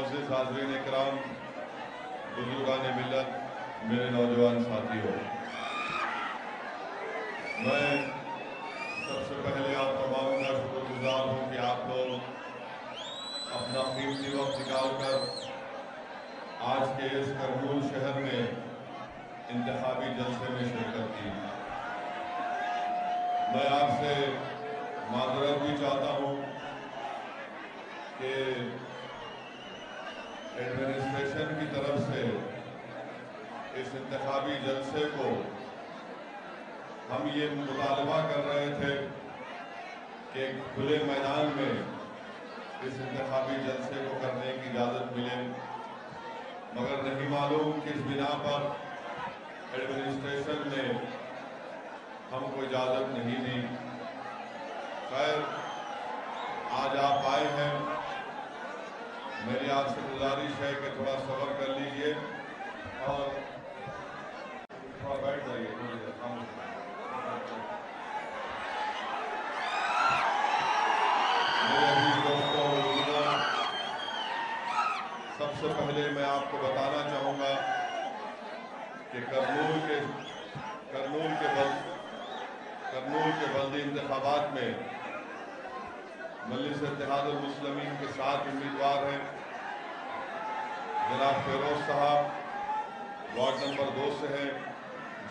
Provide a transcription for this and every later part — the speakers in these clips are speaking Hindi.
मोअज़्ज़िज़ हाज़रीन इकराम, बुज़ुर्गान मिल्लत, मेरे नौजवान साथियों, मैं सबसे पहले आप तमाम का शुक्रगुजार हूँ कि आप लोग अपना कीमती वक्त निकालकर आज के इस करनूल शहर में इंतखाबी जलसे में शिरकत की। मैं आपसे माज़रत भी चाहता हूँ कि एडमिनिस्ट्रेशन की तरफ से इस इंतखाबी जलसे को हम ये मुतालबा कर रहे थे कि खुले मैदान में इस इंतखाबी जलसे को करने की इजाज़त मिले, मगर नहीं मालूम किस बिना पर एडमिनिस्ट्रेशन ने हमको इजाज़त नहीं दी। खैर, आज आप आए हैं, मेरी आपसे गुजारिश है कि थोड़ा सब्र कर लीजिए और थोड़ा बैठ जाइए। मेरे अजीज दोस्तों, सबसे पहले मैं आपको बताना चाहूँगा कि करनूल के बल्दी इंतखाबात में मजलिस इत्तेहादुल मुस्लिमीन के 7 उम्मीदवार हैं। जनाब फिरोज साहब वार्ड नंबर 2 से हैं,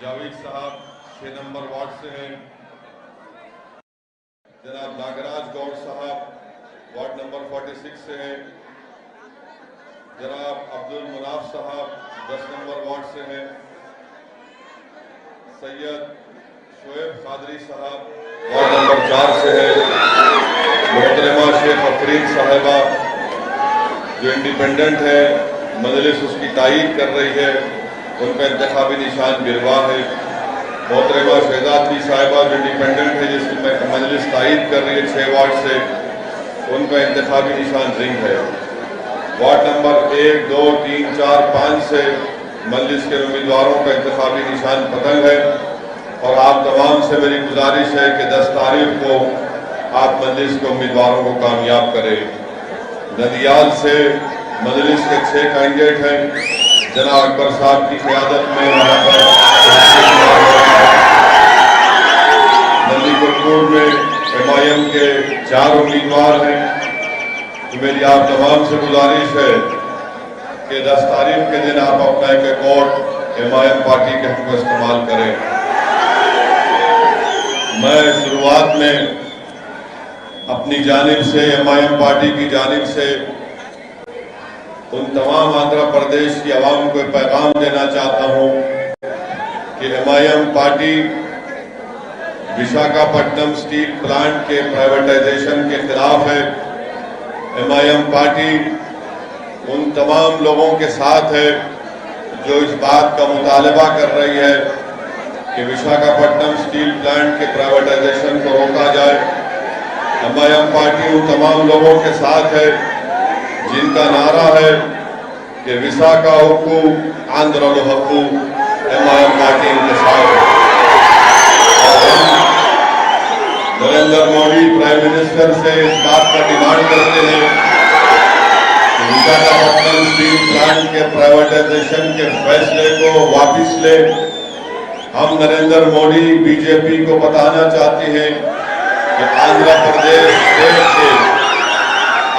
जावेद साहब 6 नंबर वार्ड से हैं, जनाब नागराज गौड़ साहब वार्ड नंबर 46 से हैं, जनाब अब्दुल मुनाफ साहब 10 नंबर वार्ड से हैं, सैयद शोएब कादरी साहब वार्ड नंबर 4 से हैं, मोहतरमा शेख अफरीन साहिबा जो इंडिपेंडेंट है, मजलिस उसकी तायीद कर रही है, उनका इंतखाबी निशान गिरवा है। मोहतरमा शहजादी साहिबा जो इंडिपेंडेंट है, जिसकी मजलिस तायीद कर रही है 6 वार्ड से, उनका इंतखाबी निशान रिंग है। वार्ड नंबर 1, 2, 3, 4, 5 से मजलिस के उम्मीदवारों का इंतखाबी निशान पतंग है और आप तमाम से मेरी गुजारिश है कि 10 तारीख को आप मजलिस के उम्मीदवारों को कामयाब करें। नदियाल से मजलिस के 6 कैंडिडेट हैं, जनाब अकबर साहब की क़यादत में वहाँ पर नंदीपुर में MIM के 4 उम्मीदवार हैं। तो मेरी आप तमाम से गुजारिश है कि 10 तारीख के दिन आप अपना एक वोट MIM पार्टी के हक में इस्तेमाल करें। मैं शुरुआत में अपनी जानिब से, MIM पार्टी की जानिब से उन तमाम आंध्र प्रदेश की आवाम को पैगाम देना चाहता हूँ कि MIM party Visakhapatnam steel plant के प्राइवेटाइजेशन के खिलाफ है। MIM पार्टी उन तमाम लोगों के साथ है जो इस बात का मुतालबा कर रही है कि विशाखापट्टनम स्टील प्लांट के प्राइवेटाइजेशन को रोका जाए। MIM पार्टी उन तमाम लोगों के साथ है जिनका नारा है कि विशाखा हुक्कू आंध्रलो हक्कू। MIM पार्टी इनके साथ है। नरेंद्र मोदी प्राइम मिनिस्टर से इस बात का डिमांड करते हैं कि विशाखापट्टनम स्टील प्लांट के प्राइवेटाइजेशन के फैसले को वापस ले। हम नरेंद्र मोदी BJP को बताना चाहते हैं कि आंध्र प्रदेश देश के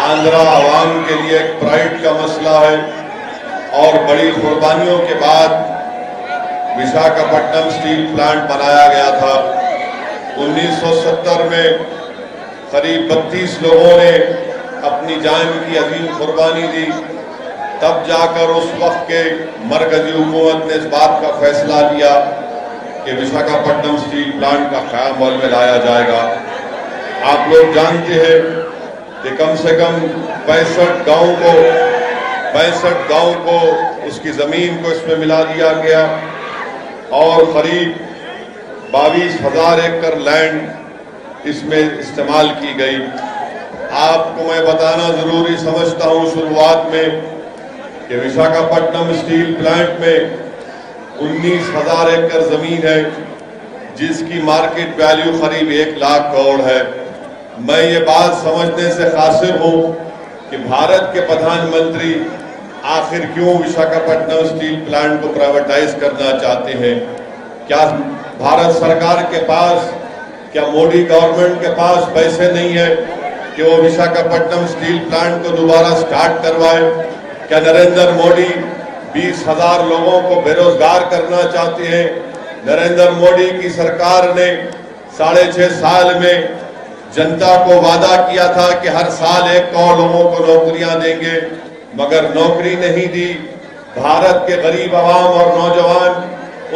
आंध्रा आवाम के लिए एक प्राइड का मसला है और बड़ी कुर्बानियों के बाद विशाखापट्टनम स्टील प्लांट बनाया गया था। 1970 में करीब 32 लोगों ने अपनी जान की अजीम कुर्बानी दी। तब जाकर उस वक्त के मरकजी हुकूमत ने इस बात का फैसला लिया कि विशाखापट्टनम स्टील प्लांट का क़याम अमल में लाया जाएगा। आप लोग जानते हैं कि कम से कम 65 गांव को उसकी ज़मीन को इसमें मिला दिया गया और करीब 22,000 एकड़ लैंड इसमें इस्तेमाल की गई। आपको मैं बताना ज़रूरी समझता हूँ शुरुआत में कि विशाखापट्टनम स्टील प्लांट में 19,000 एकड़ ज़मीन है जिसकी मार्केट वैल्यू करीब 1 लाख करोड़ है। मैं ये बात समझने से कासिर हूँ कि भारत के प्रधानमंत्री आखिर क्यों विशाखापट्टनम स्टील प्लांट को प्राइवेटाइज करना चाहते हैं। क्या भारत सरकार के पास, क्या मोदी गवर्नमेंट के पास पैसे नहीं है कि वो विशाखापट्टनम स्टील प्लांट को दोबारा स्टार्ट करवाए? क्या नरेंद्र मोदी 20,000 लोगों को बेरोजगार करना चाहते हैं? नरेंद्र मोदी की सरकार ने 6.5 साल में जनता को वादा किया था कि हर साल 1 करोड़ लोगों को नौकरियां देंगे, मगर नौकरी नहीं दी। भारत के गरीब आवाम और नौजवान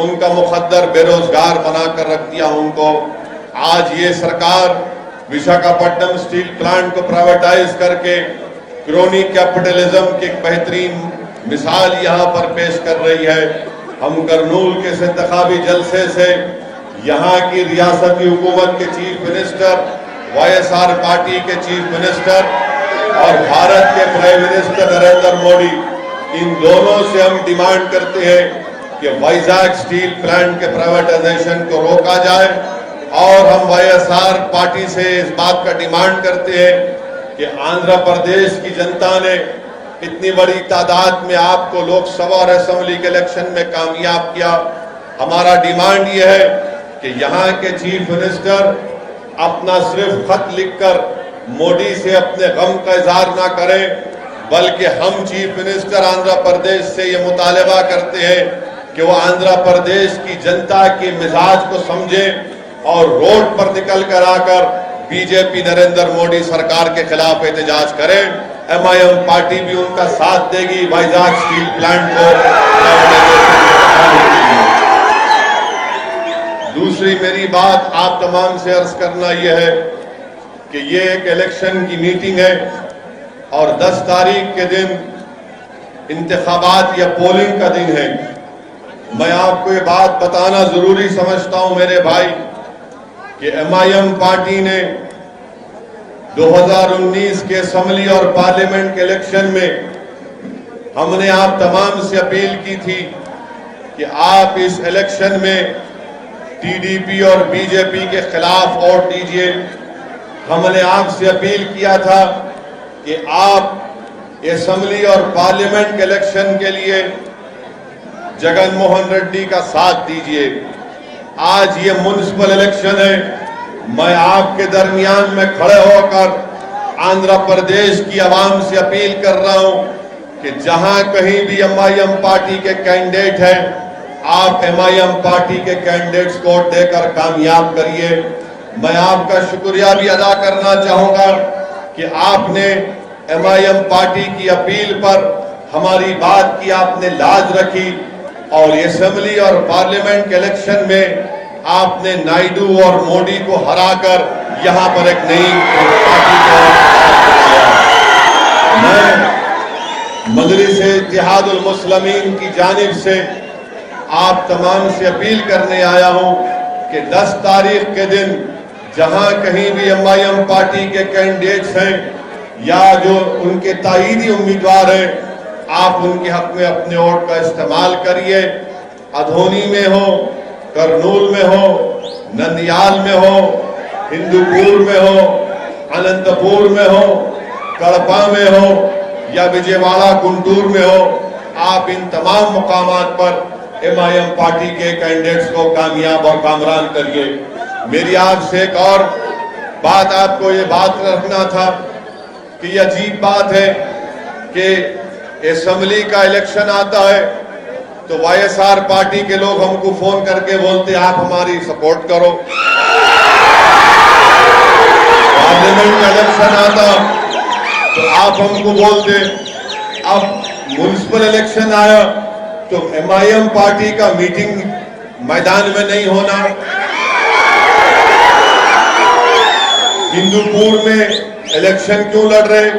उनका मुखद्दर बेरोजगार बनाकर रख दिया उनको। आज ये सरकार विशाखापट्टनम स्टील प्लांट को प्राइवेटाइज करके क्रोनी कैपिटलिज्म की एक बेहतरीन मिसाल यहाँ पर पेश कर रही है। हम करनूल के इंतखाबी जलसे से यहाँ की रियासती हुकूमत के चीफ मिनिस्टर, YSR पार्टी के चीफ मिनिस्टर और भारत के प्राइम मिनिस्टर नरेंद्र मोदी, इन दोनों से हम डिमांड करते हैं कि वाइजाग स्टील प्लांट के प्राइवेटाइजेशन को रोका जाए। और हम YSR पार्टी से इस बात का डिमांड करते हैं कि आंध्र प्रदेश की जनता ने इतनी बड़ी तादाद में आपको लोकसभा और असेंबली के इलेक्शन में कामयाब किया। हमारा डिमांड यह है कि यहाँ के चीफ मिनिस्टर अपना सिर्फ खत लिखकर मोदी से अपने गम का इजहार ना करें, बल्कि हम चीफ मिनिस्टर आंध्र प्रदेश से ये मुतालबा करते हैं कि वो आंध्र प्रदेश की जनता के मिजाज को समझें और रोड पर निकल कर आकर बीजेपी नरेंद्र मोदी सरकार के खिलाफ एहतजाज करें। MIM पार्टी भी उनका साथ देगी वाइजाग स्टील प्लांट को। दूसरी मेरी बात आप तमाम से अर्ज करना यह है कि ये एक इलेक्शन की मीटिंग है और 10 तारीख के दिन इंतखाबात या पोलिंग का दिन है। मैं आपको ये बात बताना जरूरी समझता हूं मेरे भाई कि MIM पार्टी ने 2019 के असेंबली और पार्लियामेंट के इलेक्शन में हमने आप तमाम से अपील की थी कि आप इस इलेक्शन में TDP और बीजेपी के खिलाफ वोट दीजिए। हमने आपसे अपील किया था कि आप असेंबली और पार्लियामेंट के इलेक्शन के लिए जगन मोहन रेड्डी का साथ दीजिए। आज ये म्युनिसिपल इलेक्शन है। मैं आपके दरमियान में खड़े होकर आंध्र प्रदेश की आवाम से अपील कर रहा हूं कि जहां कहीं भी MIM पार्टी के कैंडिडेट हैं, आप MIM पार्टी के कैंडिडेट्स को देकर कामयाब करिए। मैं आपका शुक्रिया भी अदा करना चाहूंगा कि आपने MIM पार्टी की अपील पर हमारी बात की आपने लाज रखी और असेंबली और पार्लियामेंट के इलेक्शन में आपने नायडू और मोदी को हराकर यहां पर एक नई पार्टी को बनाया। मैं मजलिस-ए-इत्तेहादुल मुस्लिमीन की जानिब से आप तमाम से अपील करने आया हूं कि 10 तारीख के दिन जहां कहीं भी MIM पार्टी के कैंडिडेट्स हैं या जो उनके ताईदी उम्मीदवार हैं, आप उनके हक में अपने वोट का इस्तेमाल करिए। अधोनी में हो, करनूल में हो, नंदियाल में हो, हिंदूपुर में हो, अनंतपुर में हो, कड़पा में हो या विजयवाड़ा गुंटूर में हो, आप इन तमाम मुकामात पर MIM पार्टी के कैंडिडेट्स को कामयाब और कामरान करिए। मेरी आपसे एक और बात, आपको ये बात रखना था कि ये अजीब बात है कि असेंबली का इलेक्शन आता है तो YSR पार्टी के लोग हमको फोन करके बोलते आप हमारी सपोर्ट करो। पार्लियामेंट का इलेक्शन आता तो आप हमको बोलते। अब म्युनिसिपल इलेक्शन आया तो MIM पार्टी का मीटिंग मैदान में नहीं होना, हिंदूपुर में इलेक्शन क्यों लड़ रहे,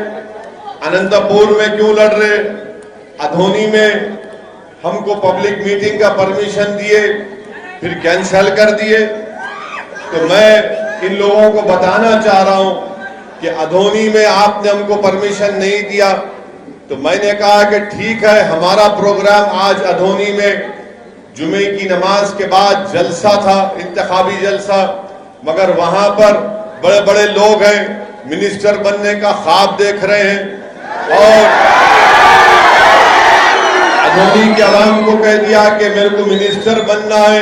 अनंतपुर में क्यों लड़ रहे, अधोनी में हमको पब्लिक मीटिंग का परमिशन दिए फिर कैंसिल कर दिए। तो मैं इन लोगों को बताना चाह रहा हूं कि अधोनी में आपने हमको परमिशन नहीं दिया, तो मैंने कहा कि ठीक है, हमारा प्रोग्राम आज अधोनी में जुमे की नमाज के बाद जलसा था, इंतखाबी जलसा, मगर वहां पर बड़े बड़े लोग हैं, मिनिस्टर बनने का ख्वाब देख रहे हैं, और अदोनी के अवाम को कह दिया कि मेरे को मिनिस्टर बनना है,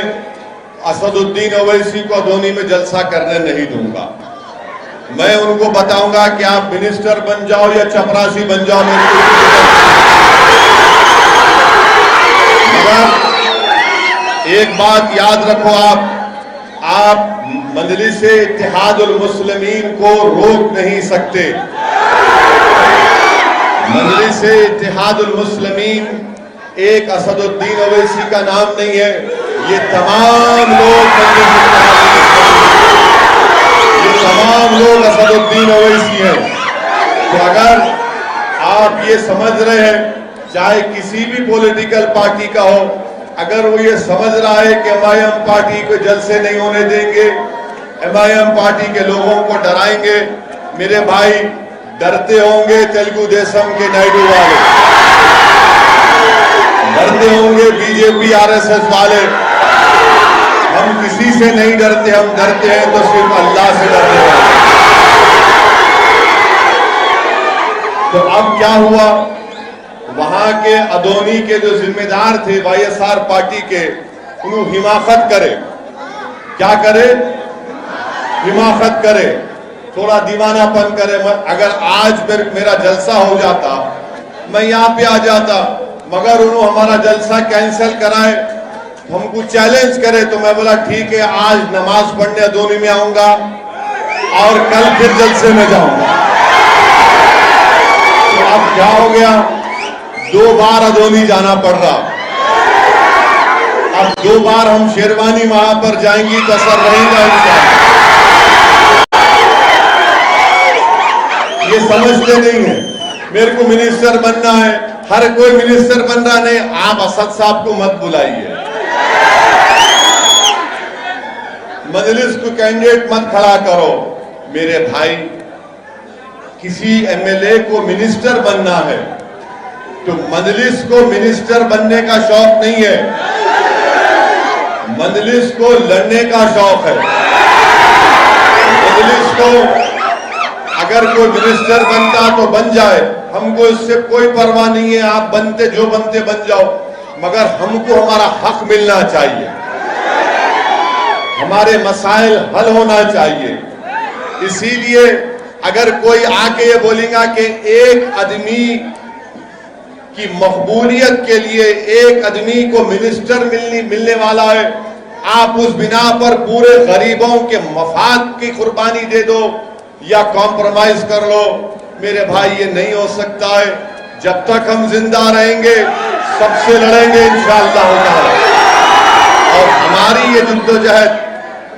असदुद्दीन ओवैसी को अदोनी में जलसा करने नहीं दूंगा। मैं उनको बताऊंगा कि आप मिनिस्टर बन जाओ या चपरासी बन जाओ, मगर एक बात याद रखो, आप मजलिस इत्तेहादुल मुस्लिमीन को रोक नहीं सकते। मजलिस इत्तेहादुल मुस्लिमीन एक असदुद्दीन ओवैसी का नाम नहीं है, ये तमाम लोग असदुद्दीन ओवैसी हैं। तो अगर आप ये समझ रहे हैं, चाहे किसी भी पॉलिटिकल पार्टी का हो, अगर वो ये समझ रहा है कि एमआईएम पार्टी को जलसे नहीं होने देंगे, एमआईएम पार्टी के लोगों को डराएंगे, मेरे भाई डरते होंगे तेलुगु देशम के नायडू वाले, डरते होंगे बीजेपी आरएसएस वाले। हम किसी से नहीं डरते, हम डरते हैं तो सिर्फ अल्लाह से डरने वाले। तो अब क्या हुआ, वहां के अदोनी के जो जिम्मेदार थे वाईएसआर पार्टी के, उन्होंने हिमाकत करे, क्या करे, हिमाकत करे, थोड़ा दीवानापन करे। अगर आज मेरा जलसा हो जाता, मैं यहाँ पे आ जाता, मगर उन्होंने हमारा जलसा कैंसिल कराए, हमको चैलेंज करे, तो मैं बोला ठीक है, आज नमाज पढ़ने अदोनी में आऊंगा और कल फिर जलसे में जाऊंगा। तो अब क्या हो गया, 2 बार अदोनी जाना पड़ रहा। अब 2 बार हम शेरवानी वहां पर जाएंगी तो असर रहेगा इंशाअल्लाह। ये समझते नहीं है, मेरे को मिनिस्टर बनना है, हर कोई मिनिस्टर बन रहा नहीं। आप असद साहब को मत बुलाइए, मजलिस को कैंडिडेट मत खड़ा करो। मेरे भाई, किसी एमएलए को मिनिस्टर बनना है तो मजलिस को मिनिस्टर बनने का शौक नहीं है, मजलिस को लड़ने का शौक है। मजलिस को अगर कोई मिनिस्टर बनता तो बन जाए, हमको इससे कोई परवाह नहीं है, आप बनते जो बनते बन जाओ, मगर हमको हमारा हक मिलना चाहिए, हमारे मसाइल हल होना चाहिए। इसीलिए अगर कोई आके ये बोलेगा कि एक आदमी की मकबूलियत के लिए एक आदमी को मिनिस्टर मिलने वाला है, आप उस बिना पर पूरे गरीबों के मफाद की कुर्बानी दे दो या कॉम्प्रोमाइज कर लो, मेरे भाई ये नहीं हो सकता है। जब तक हम जिंदा रहेंगे सबसे लड़ेंगे इंशाअल्लाह ताला। और हमारी ये जद्दोजहद,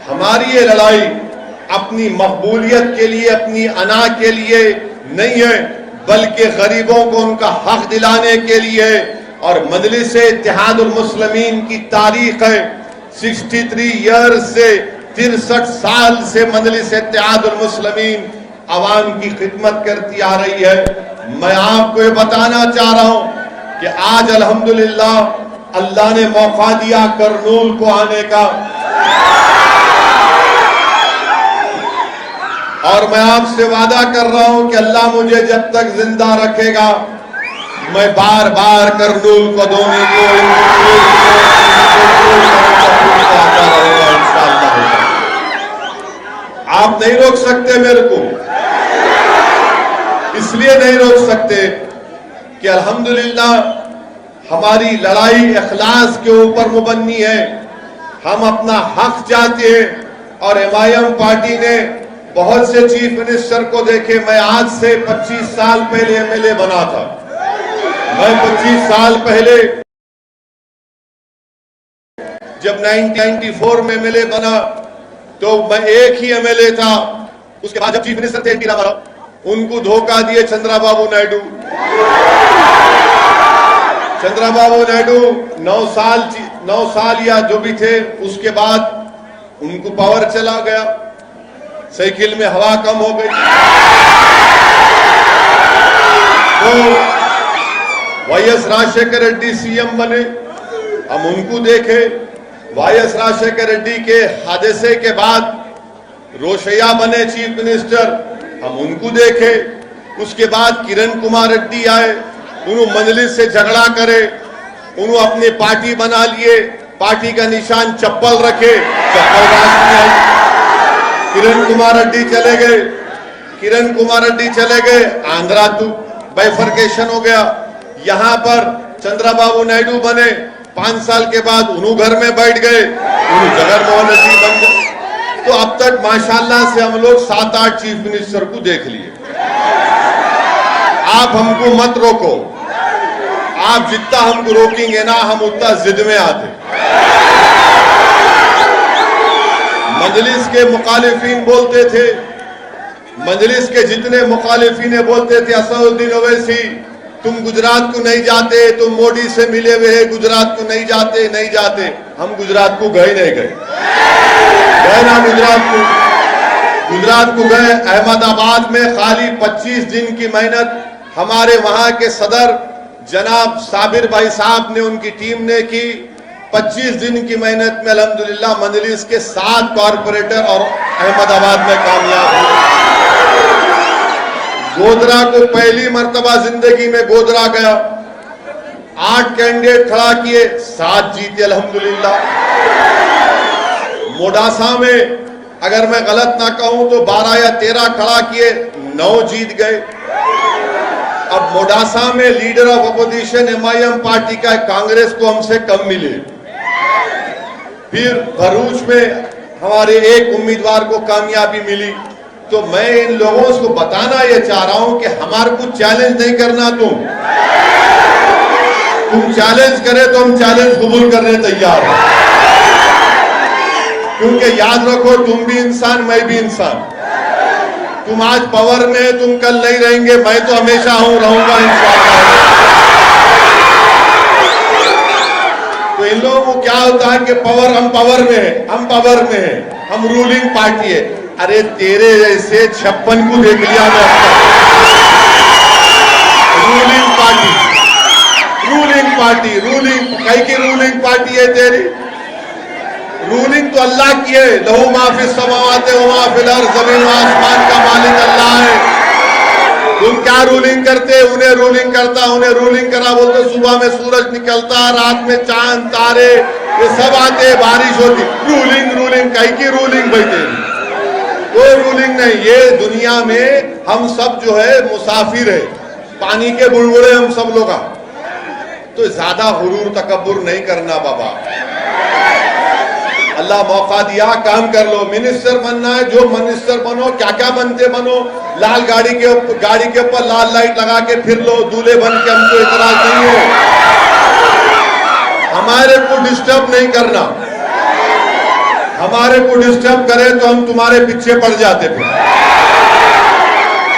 हमारी ये लड़ाई अपनी मकबूलियत के लिए, अपनी अना के लिए नहीं है, बल्कि गरीबों को उनका हक दिलाने के लिए। और मजलिस इत्तेहादुल मुस्लिमीन की तारीख है 63 ईयर से, 63 साल से मजलिस इत्तेहादुल मुस्लिमीन अवाम की खिदमत करती आ रही है। मैं आपको ये बताना चाह रहा हूं कि आज अल्हम्दुलिल्लाह अल्लाह ने मौका दिया करनूल को आने का, और मैं आपसे वादा कर रहा हूं कि अल्लाह मुझे जब तक जिंदा रखेगा, मैं बार बार करनूल को दोने को आता रहेगा इंशाअल्लाह। आप नहीं रोक सकते मेरे को, इसलिए नहीं रोक सकते कि अल्हम्दुलिल्लाह हमारी लड़ाई इखलास के ऊपर मुबन्नी है। हम अपना हक चाहते हैं, और एमआईएम पार्टी ने बहुत से चीफ मिनिस्टर को देखे। मैं आज से 25 साल पहले एमएलए बना था। मैं 25 साल पहले जब 1994 में एमएलए बना तो मैं एक ही एमएलए था। उसके बाद जब चीफ मिनिस्टर थे एनटी रामाराव, उनको धोखा दिए चंद्रबाबू नायडू। चंद्रबाबू नायडू 9 साल या जो भी थे, उसके बाद उनको पावर चला गया, साइकिल में हवा कम हो गई। तो वाईएस राजशेखर रेड्डी सीएम बने, हम उनको देखे। वाईएस राजशेखर रेड्डी के हादसे के बाद रोशैया बने चीफ मिनिस्टर, हम उनको देखे। उसके बाद किरण कुमार रेड्डी आए, उन्होंने मजलिस से झगड़ा करे, उन्होंने अपनी पार्टी बना लिए, पार्टी का निशान चप्पल रखे, चप्पल राज में आई। किरण कुमार रेड्डी चले गए, किरण कुमार रेड्डी चले गए, आंध्रा टू बाइफर्केशन हो गया। यहां पर चंद्रबाबू नायडू बने, 5 साल के बाद उन्हों घर में बैठ गए, उन्हों जगनमोहन रेड्डी बन गए। तो अब तक माशाल्लाह से हम लोग 7-8 चीफ मिनिस्टर को देख लिए। आप हमको मत रोको, आप जितना हमको रोकेंगे ना हम उतना जिद में आते। मजलिस के मुखालिफिन बोलते थे, मजलिस के जितने मुखालिफिन बोलते थे असदुद्दीन ओवैसी तुम गुजरात को नहीं जाते, तुम मोदी से मिले हुए हैं, गुजरात को नहीं जाते, नहीं जाते। हम गुजरात को गए नहीं गए, गए ना गुजरात को गए। अहमदाबाद में खाली 25 दिन की मेहनत हमारे वहां के सदर जनाब साबिर भाई साहब ने, उनकी टीम ने की। 25 दिन की मेहनत में अल्हम्दुलिल्लाह मजलिस के 7 कॉर्पोरेटर और अहमदाबाद में कामयाब हुए। गोधरा को पहली मर्तबा जिंदगी में गोधरा गया, 8 कैंडिडेट खड़ा किए, 7 जीते अल्हम्दुलिल्लाह। मोडासा में अगर मैं गलत ना कहूं तो 12 या 13 खड़ा किए, 9 जीत गए। अब मोडासा में leader of opposition MIM party का कांग्रेस को हमसे कम मिले। फिर भरूच में हमारे एक उम्मीदवार को कामयाबी मिली। तो मैं इन लोगों को बताना ये चाह रहा हूं कि हमारे को चैलेंज नहीं करना, तुम चैलेंज करे तो हम चैलेंज कबूल करने तैयार हैं। क्योंकि याद रखो तुम भी इंसान, मैं भी इंसान। तुम आज पावर में, तुम कल नहीं रहेंगे, मैं तो हमेशा रहूंगा इंशाअल्लाह। तो इन लोगों को क्या होता है कि पावर, हम पावर में है, हम पावर में है, हम रूलिंग पार्टी है। अरे तेरे जैसे 56 को देख लिया मैं। रूलिंग पार्टी, रूलिंग कई की रूलिंग पार्टी है तेरी? रूलिंग तो अल्लाह की है। लहू माफिस समावाते व माफिल अर्ज़, ज़मीन व आसमान का मालिक अल्लाह है। तुम क्या रूलिंग करते? उन्हें रूलिंग करता, उन्हें रूलिंग करा बोलते। सुबह में सूरज निकलता, रात में चांद तारे ये सब आते, बारिश होती। रूलिंग कहीं की रूलिंग भाई तेरी? कोई रूलिंग नहीं। ये दुनिया में हम सब जो है मुसाफिर है, पानी के बुलबुले हम सब लोग। तो ज्यादा हुरूर तकब्बुर नहीं करना बाबा। अल्लाह मौका दिया, काम कर लो। मिनिस्टर बनना है, जो मिनिस्टर बनो, क्या क्या बनते बनो। लाल गाड़ी के ऊपर लाल लाइट लगा के फिर लो, दूल्हे बन के, हमको इतराज नहीं है। हमारे को डिस्टर्ब नहीं करना। हमारे को डिस्टर्ब करे तो हम तुम्हारे पीछे पड़ जाते फिर,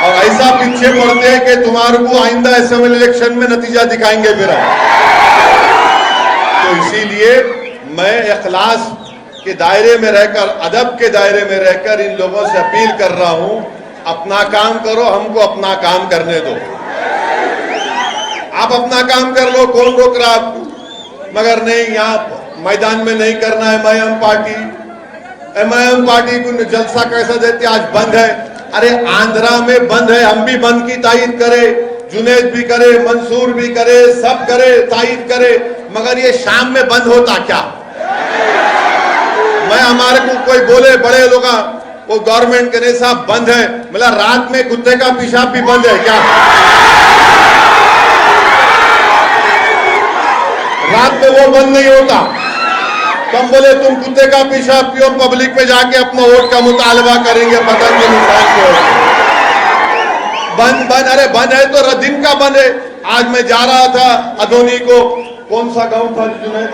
और ऐसा पीछे पड़ते हैं कि तुम्हारे को आइंदा असेंबली इलेक्शन में नतीजा दिखाएंगे फिर हम। तो इसीलिए मैं इखलास के दायरे में रहकर, अदब के दायरे में रहकर इन लोगों से अपील कर रहा हूं, अपना काम करो, हमको अपना काम करने दो। आप अपना काम कर लो, कौन रोक रहा आपको? मगर नहीं, यहाँ मैदान में नहीं करना है। एमआईएम पार्टी को जलसा कैसा देते, आज बंद है। अरे आंध्रा में बंद है, हम भी बंद की तायीद करे, जुनेद भी करे, मंसूर भी करे, सब करे, तायीद करे। मगर ये शाम में बंद होता क्या? मैं हमारे को कोई बोले बड़े लोग, वो गवर्नमेंट के साहब बंद है, मतलब रात में कुत्ते का पेशाब भी बंद है क्या? रात में वो बंद नहीं होता। तुम बोले तुम कुत्ते का पेशाब पियो, पब्लिक में जाके अपना वोट का मुतालबा करेंगे, पतंग के निशान को। बंद। अरे बंद है तो दिन का बंद है। आज मैं जा रहा था अदोनी को, कौन सा गांव था जुनैद?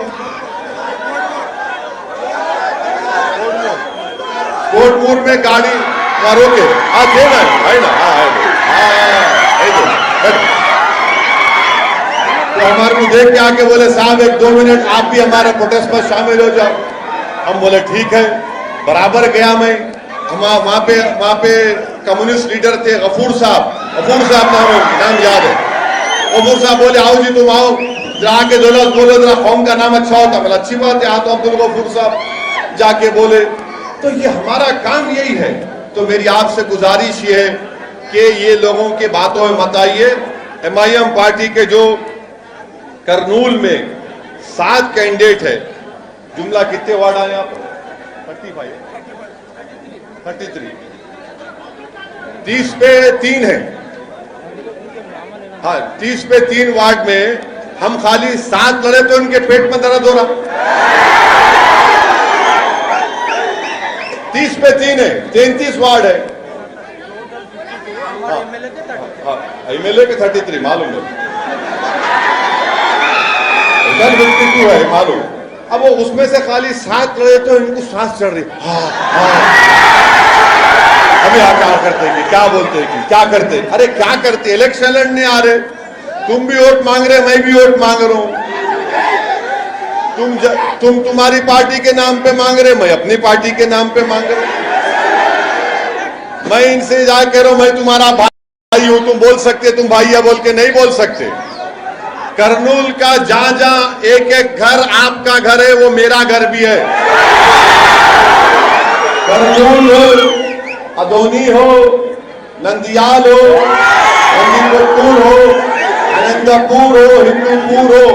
कोटपुर में गाड़ी रोके, थे ना, है ना? तो हमारे को देख के आके बोले साहब 1-2 मिनट आप भी हमारे प्रोटेस्ट में शामिल हो जाओ। हम बोले ठीक है। बराबर गया मैं, वहां पे कम्युनिस्ट लीडर थे गफूर साहब नाम याद है। गफूर साहब बोले आओ जी तुम आओ, जाके दौलत बोलो, जरा कौम का नाम अच्छा होता। मतलब अच्छी बात है, तो अब्दुल गफूर साहब जाके बोले। तो ये हमारा काम यही है। तो मेरी आपसे गुजारिश ये है कि ये लोगों की बातों में मत आइए। MIM पार्टी के जो करनूल में 7 कैंडिडेट है, जुमला कितने वार्ड आए आप? 35, 33, 30 पे 3 है। हाँ, 30 पे 3 वार्ड में हम खाली 7 लड़े तो इनके पेट में दर्द हो रहा। 30 पे 3 है, 33 वार्ड है। MLA के 33 मालूम है, 52 है मालूम। अब वो उसमें से खाली 7 लड़े तो इनको सांस चढ़ रही। हमें क्या करते कि क्या बोलते कि क्या करते? अरे क्या करते? इलेक्शन लड़ने आ रहे, तुम भी वोट मांग रहे, मैं भी वोट मांग रहा हूं। तुम तुम्हारी पार्टी के नाम पे मांग रहे, मैं अपनी पार्टी के नाम पे मांग रहा हूं। मैं इनसे जा कह रहा हूं मैं तुम्हारा भाई हूं, तुम बोल सकते, तुम भाई है बोल के नहीं बोल सकते। करनूल का जहां जहां एक एक घर आपका घर है, वो मेरा घर भी है। करनूल हो, अदोनी हो, नंदियाल हो, नंदीपुर हो, आनंदपुर हो, हिंदूपुर हो,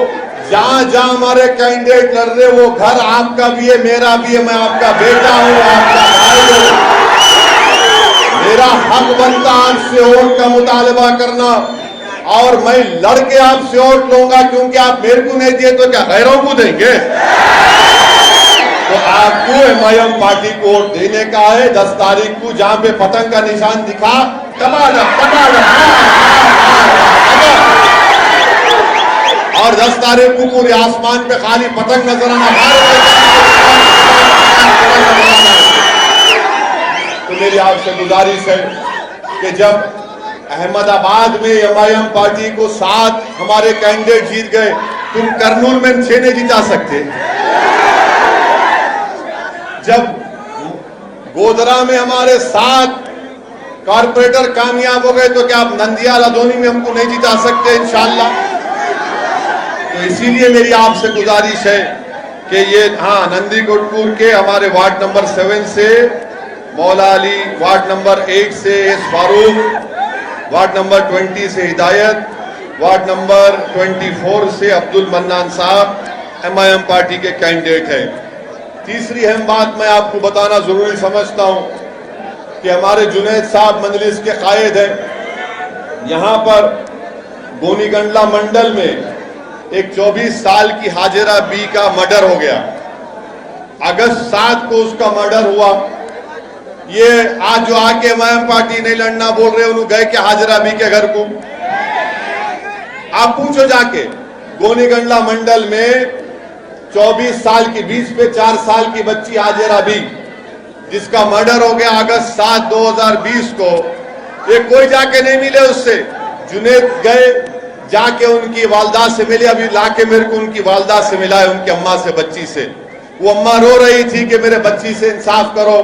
जहां जहां हमारे कैंडिडेट लड़ रहे, वो घर आपका भी है, मेरा भी है। मैं आपका बेटा हूं, आपका भाई हूं। मेरा हक बनता आपसे वोट का मुतालबा करना, और मैं लड़के आपसे वोट लूंगा, क्योंकि आप मेरे को नहीं दिए तो क्या गैरों को देंगे? तो आपको MIM पार्टी को वोट देने का है। 10 तारीख को जहां पे पतंग का निशान दिखा, और 10 तारीख को पूरे आसमान पे खाली पतंग नजर आना। तो मेरी आपसे गुजारिश है कि जब अहमदाबाद में MIM पार्टी को 7 हमारे कैंडिडेट जीत गए, तुम करनूल में 6 नहीं जिता सकते। जब गोधरा में हमारे 7 कारपोरेटर कामयाब हो गए, तो क्या आप नंदियाल अदोनी में हमको नहीं जिता सकते इंशाअल्लाह? तो इसीलिए मेरी आपसे गुजारिश है कि ये नंदीकोटपुर के हमारे वार्ड नंबर 7 से मौला अली, वार्ड नंबर 8 से एस फारूक, वार्ड नंबर 20 से हिदायत, वार्ड नंबर 24 से अब्दुल मन्नान साहब MIM पार्टी के कैंडिडेट हैं। तीसरी अहम बात मैं आपको बताना जरूरी समझता हूं कि हमारे जुनैद साहब मजलिस के कायद हैं। यहां पर गोनीगंडला मंडल में एक 24 साल की हाजिरा बी का मर्डर हो गया। अगस्त 7 को उसका मर्डर हुआ। ये आज जो आके MIM पार्टी नहीं लड़ना बोल रहे, उन्होंने गए क्या हाजिरा बी के घर को? आप पूछो जाके। गोनीगंडला मंडल में 24 साल की 20 पे 4 साल की बच्ची हाजिरा बी, जिसका मर्डर हो गया अगस्त 7, 2020 को। ये कोई जाके नहीं मिले उससे। जुनैद गए, जाके उनकी वालदा से मिले। अभी लाके मेरे को उनकी वालदा से मिला है, उनकी अम्मा से, बच्ची से। वो अम्मा रो रही थी कि मेरे बच्ची से इंसाफ करो,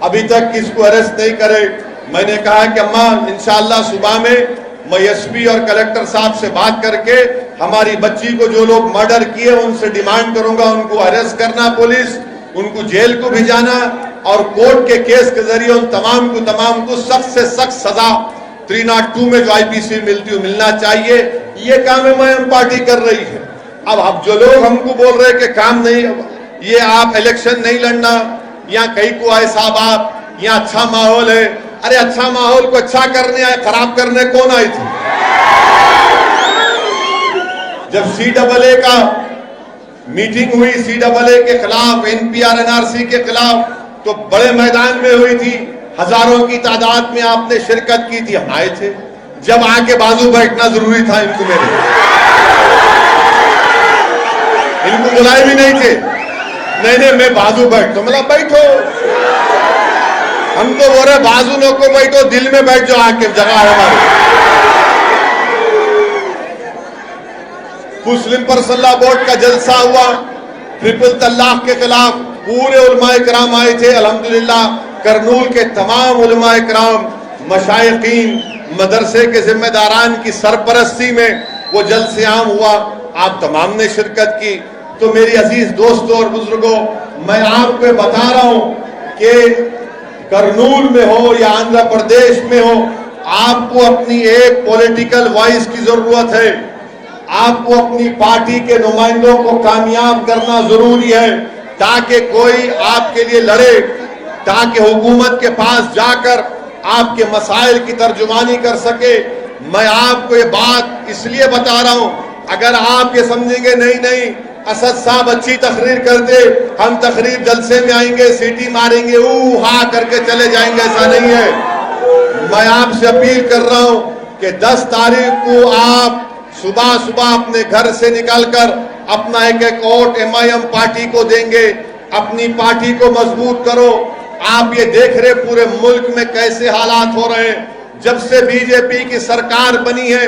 अभी तक किसको अरेस्ट नहीं करे। मैंने कहा कि अम्मा इंशाअल्लाह सुबह में मैं SP और कलेक्टर साहब से बात करके हमारी बच्ची को जो लोग मर्डर किए उनसे डिमांड करूंगा, उनको अरेस्ट करना पुलिस, उनको जेल को भिजाना, और कोर्ट के केस के जरिए उन तमाम को सख्त से सख्त सजा 302 में जो IPC मिलती है मिलना चाहिए। ये काम MIM पार्टी कर रही है। अब जो लोग हमको बोल रहे हैं कि काम नहीं, ये आप इलेक्शन नहीं लड़ना, यहाँ कहीं को आए साहब आप, यहाँ अच्छा माहौल है। अरे अच्छा माहौल को अच्छा करने आए, खराब करने कौन आई थी? जब CAA का मीटिंग हुई, CAA के खिलाफ, NPR NRC के खिलाफ, तो बड़े मैदान में हुई थी, हजारों की तादाद में आपने शिरकत की थी, हम आए थे। जब आके बाजू बैठना जरूरी था इनको, मेरे इनको बुलाए भी नहीं थे। नहीं मैं बाजू बैठता, मतलब बैठो। हम तो बोल रहे बाजू नो को बैठो, दिल में बैठ जाओ, आके जगह है हमारी। मुस्लिम पर्सनल बोर्ड का जलसा हुआ, ट्रिपल तलाक के खिलाफ पूरे उलमाए कराम आए थे। अल्हम्दुलिल्लाह करनूल के तमाम उलमाए कराम, मशाइखीन, मदरसे के जिम्मेदारान की सरपरस्ती में वो जलसे आम हुआ। आप तमाम ने शिरकत की। तो मेरी अजीज दोस्तों और बुजुर्गों, मैं आपको बता रहा हूं कि करनूल में हो या आंध्र प्रदेश में हो, आपको अपनी एक पॉलिटिकल वॉइस की जरूरत है। आपको अपनी पार्टी के नुमाइंदों को कामयाब करना जरूरी है ताकि कोई आपके लिए लड़े, ताकि हुकूमत के पास जाकर आपके मसाइल की तर्जुमानी कर सके। मैं आपको ये बात इसलिए बता रहा हूं, अगर आप ये समझेंगे नहीं असद साहब अच्छी तकरीर करते, हम तकरीर जलसे में आएंगे, सीटी मारेंगे, हा करके चले जाएंगे, ऐसा नहीं है। मैं आपसे अपील कर रहा हूं कि 10 तारीख को आप सुबह सुबह अपने घर से निकलकर अपना एक वोट MIM पार्टी को देंगे। अपनी पार्टी को मजबूत करो। आप ये देख रहे पूरे मुल्क में कैसे हालात हो रहे हैं। जब से बीजेपी की सरकार बनी है,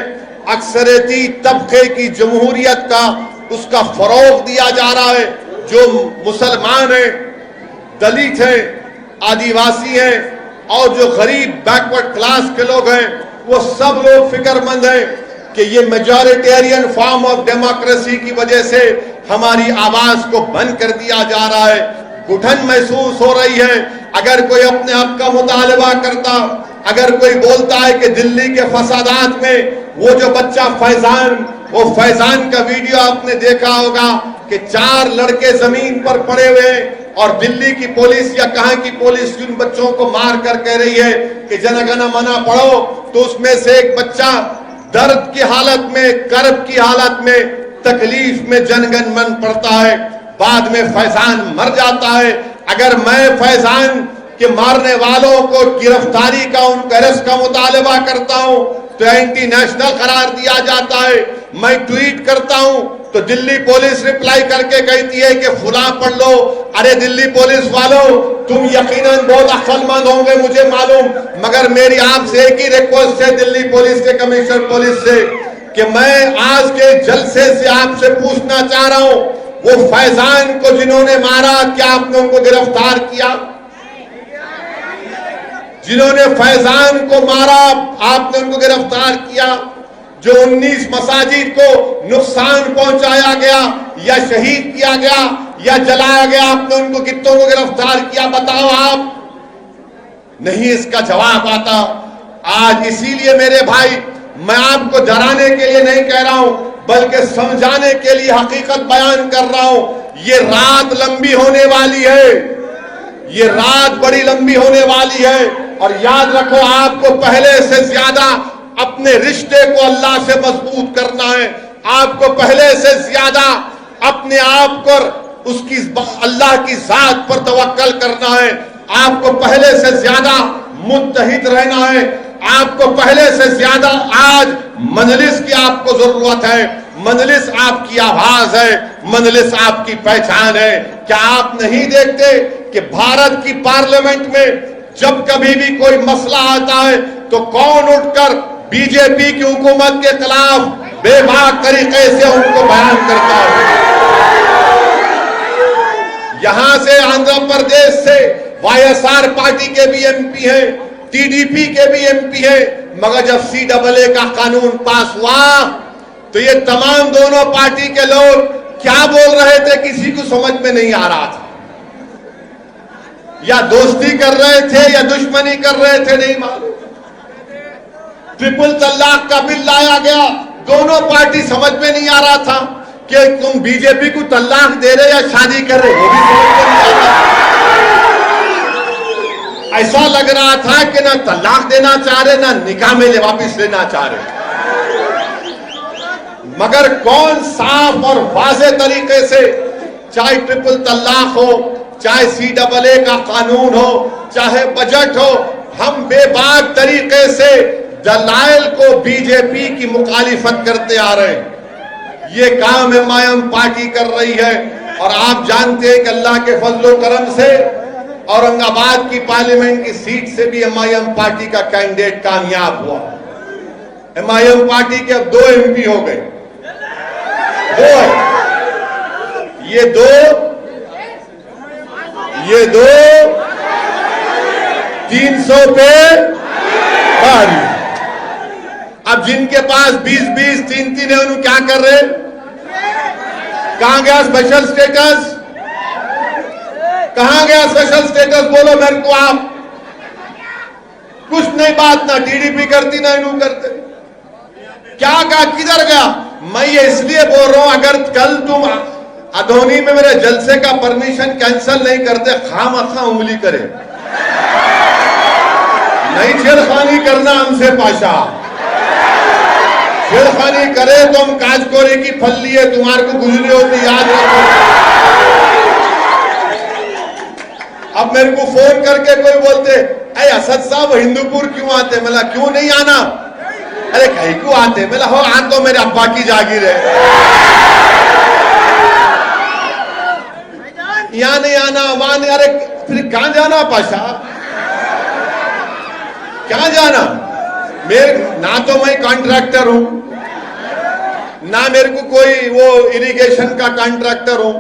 अक्सरियती तबके की जमहूरियत का उसका फरोग दिया जा रहा है। जो मुसलमान हैं, दलित हैं, आदिवासी हैं और जो गरीब बैकवर्ड क्लास के लोग हैं, वो सब लोग फिक्रमंद हैं कि ये मेजॉरिटेरियन फॉर्म ऑफ डेमोक्रेसी की वजह से हमारी आवाज को बंद कर दिया जा रहा है। घुटन महसूस हो रही है। अगर कोई अपने हक का मुतालबा करता, अगर कोई बोलता है कि दिल्ली के फसादात में वो जो बच्चा फैजान का वीडियो आपने देखा होगा कि 4 लड़के जमीन पर पड़े हुए और दिल्ली की पुलिस या कहां की पुलिस उन बच्चों को मार कर कह रही है कि जनगण मना पढ़ो, तो उसमें से एक बच्चा दर्द की हालत में, कर्ब की हालत में, तकलीफ में जनगण मन पड़ता है। बाद में फैजान मर जाता है। अगर मैं फैजान के मारने वालों को गिरफ्तारी का, उनके अरेस्ट का मुतालबा करता हूं तो एंटी नेशनल करार दिया जाता है। मैं ट्वीट करता हूं तो दिल्ली पुलिस रिप्लाई करके कहती है कि फुला पढ़ लो। अरे दिल्ली पुलिस वालों, तुम यकीनन बहुत अक्लमंद होंगे, मुझे मालूम, मगर मेरी आपसे एक ही रिक्वेस्ट है दिल्ली पुलिस के कमिश्नर पुलिस से कि मैं आज के जलसे से आपसे पूछना चाह रहा हूं, वो फैजान को जिन्होंने मारा, क्या आपने उनको गिरफ्तार किया? जिन्होंने फैजान को मारा, आपने उनको गिरफ्तार किया? जो 19 मसाजिद को नुकसान पहुंचाया गया या शहीद किया गया या जलाया गया, आपने उनको कितनों को गिरफ्तार किया? बताओ आप। नहीं इसका जवाब आता। आज इसीलिए मेरे भाई, मैं आपको डराने के लिए नहीं कह रहा हूं, बल्कि समझाने के लिए हकीकत बयान कर रहा हूं। ये रात लंबी होने वाली है, ये रात बड़ी लंबी होने वाली है। और याद रखो, आपको पहले से ज्यादा अपने रिश्ते को अल्लाह से मजबूत करना है। आपको पहले से ज्यादा अपने आप पर, उसकी अल्लाह की जात पर तवक्कल करना है। आपको पहले से ज्यादा मुत्तहिद रहना है। आपको पहले से ज्यादा आज मजलिस की आपको जरूरत है। मजलिस आपकी आवाज है, मजलिस आपकी पहचान है। क्या आप नहीं देखते कि भारत की पार्लियामेंट में जब कभी भी कोई मसला आता है तो कौन उठकर बीजेपी की हुकूमत के खिलाफ बेबाक तरीके से उनको बयान करता है? यहां से आंध्र प्रदेश से YSR पार्टी के भी MP हैं, TDP के भी MP हैं, मगर जब CAA का कानून पास हुआ तो ये तमाम दोनों पार्टी के लोग क्या बोल रहे थे किसी को समझ में नहीं आ रहा था। या दोस्ती कर रहे थे या दुश्मनी कर रहे थे, नहीं मालूम। ट्रिपल तलाक का बिल लाया गया, दोनों पार्टी समझ में नहीं आ रहा था कि तुम बीजेपी को तलाक दे रहे या शादी कर रहे, वो भी समझ में नहीं आ रहा। ऐसा लग रहा था कि ना तलाक देना चाह रहे, ना निकाह में वापिस लेना चाह रहे। मगर कौन साफ और वाज़े तरीके से, चाहे ट्रिपल तलाक हो, चाहे CAA का कानून हो, चाहे बजट हो, हम बेबाक तरीके से दलाइल को बीजेपी की मुखालिफत करते आ रहे हैं। ये काम MIM पार्टी कर रही है। और आप जानते हैं कि अल्लाह के फजलो करम से औरंगाबाद की पार्लियामेंट की सीट से भी MIM पार्टी का कैंडिडेट कामयाब हुआ। MIM पार्टी के अब 2 MP हो गए। 2 है, ये दो 300 पे भारी। अब जिनके पास 20-20, 3-3 है, उन्हें क्या कर रहे? कहां गया स्पेशल स्टेटस? कहां गया स्पेशल स्टेटस? बोलो मेरे को आप। कुछ नहीं बात, ना टीडीपी करती ना इनू करते। क्या कहा, किधर गया? मैं ये इसलिए बोल रहा हूं, अगर कल तुम अधोनी में मेरे जलसे का परमिशन कैंसिल नहीं करते, खामखा उंगली करे, नहीं छेड़खानी करना हमसे पाशा। छेड़खानी करे तो हम काजकोरे की फल्ली है, तुम्हारे को गुजरी होती, याद रखो। अब मेरे को फोन करके कोई बोलते, अरे असद साहब हिंदूपुर क्यों आते? मला क्यों नहीं आना? अरे कहीं को आते? मला हो आ तो मेरे अब्बा की जागीर है, यहां नहीं आना, वहां नहीं। अरे फिर कहां जाना पाशा, क्या जाना? मेरे ना तो मैं कॉन्ट्रैक्टर हूं, ना मेरे को कोई वो इरिगेशन का कॉन्ट्रैक्टर हूं,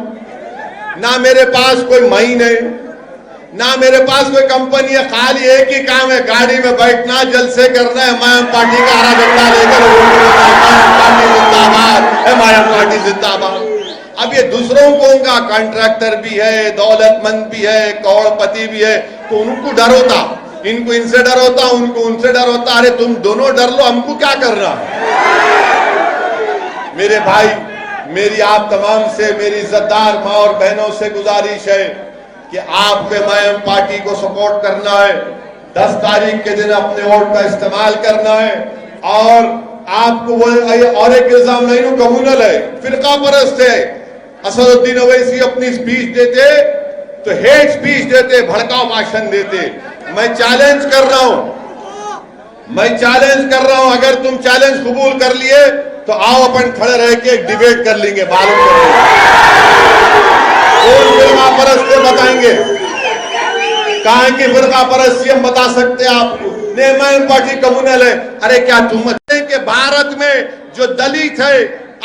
ना मेरे पास कोई माइन है, ना मेरे पास कोई कंपनी है। खाली एक ही काम है, गाड़ी में बैठना, जलसे करना है, एमआईएम पार्टी का हरा झंडा लेकर, एमआईएम पार्टी जिंदाबाद, एमआईएम पार्टी जिंदाबाद। अब ये दूसरों को उनका कॉन्ट्रैक्टर भी है, दौलतमंद भी है, करोड़पति भी है, तो उनको डर होता, इनको इनसे डर होता, उनको उनसे डर होता। अरे तुम दोनों डर लो, हमको क्या करना? मेरे भाई, मेरी आप तमाम से, मेरी इज्जतदार माँ और बहनों से गुजारिश है कि आपको एमआईएम पार्टी को सपोर्ट करना है। 10 तारीख के दिन अपने वोट का इस्तेमाल करना है। और आपको वो और एक इल्जाम नहीं, कम्युनल है, फिरका परस्त है। असदुद्दीन ओवैसी अपनी स्पीच देते तो हेट स्पीच देते, भड़काऊ भाषण देते। मैं चैलेंज कर रहा हूं, अगर तुम चैलेंज कबूल कर लिए तो आओ अपन खड़े रह के एक डिबेट कर लेंगे, मालूम करेंगे कौन फिरका परस्त है, बताएंगे। कहां की फिरका परस्ती हम बता सकते हैं आपको। एमआईएम पार्टी कम्युनल है। अरे क्या तुम समझते कि भारत में जो दलित है,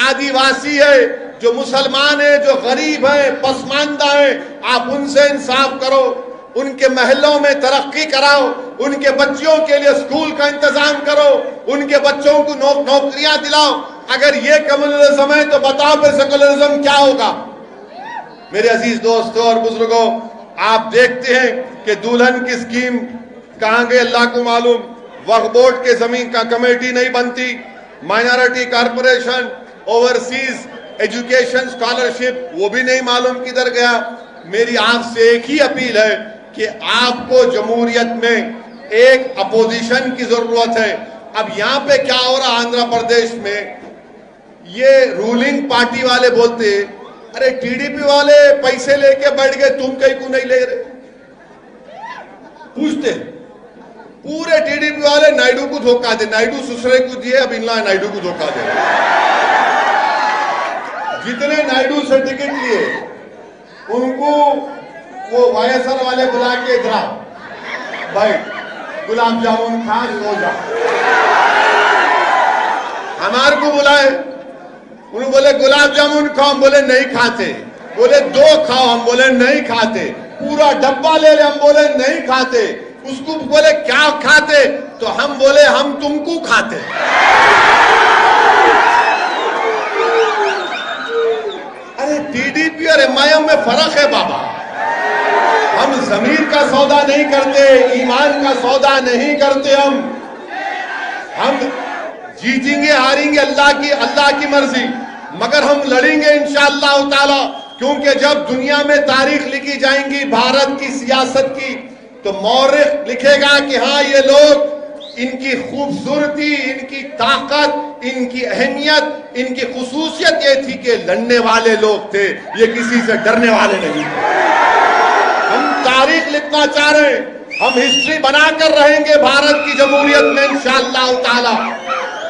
आदिवासी है, जो मुसलमान है, जो गरीब है, पसमानदा है, आप उनसे इंसाफ करो, उनके महलों में तरक्की कराओ, उनके बच्चों के लिए स्कूल का इंतजाम करो, उनके बच्चों को नौकरियां दिलाओ। अगर ये कम्युनलिज्म है तो बताओ फिर सेकुलरिज्म क्या होगा? मेरे अजीज दोस्तों और बुजुर्गों, आप देखते हैं कि दुल्हन की स्कीम कहां गई अल्लाह को मालूम। वक्फ बोर्ड के जमीन का कमेटी नहीं बनती, minority corporation, overseas education scholarship, वो भी नहीं मालूम किधर गया। मेरी आपसे एक ही अपील है कि आपको जमहूरियत में एक अपोजिशन की जरूरत है। अब यहां पे क्या हो रहा आंध्र प्रदेश में, ये रूलिंग पार्टी वाले बोलते, अरे टीडीपी वाले पैसे लेके बैठ गए, तुम कहीं को नहीं ले रहे। पूछते पूरे टीडीपी वाले नायडू को धोखा दे, नायडू सुसरे को दिए, अब इनला नायडू को धोखा दे। जितने नायडू से टिकट लिए उनको वो वाईएसआर वाले बुला के इधर भाई गुलाब जामुन खा सो जा। हमारे को बुलाए, उन्होंने बोले गुलाब जामुन खाओ, हम बोले नहीं खाते। बोले 2 खाओ, हम बोले नहीं खाते। पूरा डब्बा ले ले, हम बोले नहीं खाते। उसको बोले क्या खाते, तो हम बोले हम तुमको खाते। अरे टीडीपी और एमआईएम में फर्क है बाबा। हम जमीर का सौदा नहीं करते, ईमान का सौदा नहीं करते। हम जीतेंगे हारेंगे अल्लाह की मर्जी, मगर हम लड़ेंगे इंशाअल्लाह ताला। क्योंकि जब दुनिया में तारीख लिखी जाएंगी भारत की सियासत की, तो मौरिख लिखेगा कि हाँ ये लोग, इनकी खूबसूरती, इनकी ताकत, इनकी अहमियत, इनकी खुसूसियत ये थी कि लड़ने वाले लोग थे, ये किसी से डरने वाले नहीं थे। हम तारीख लिखना चाह रहे हैं, हम हिस्ट्री बनाकर रहेंगे भारत की जमहूरियत में इंशाअल्लाह ताला।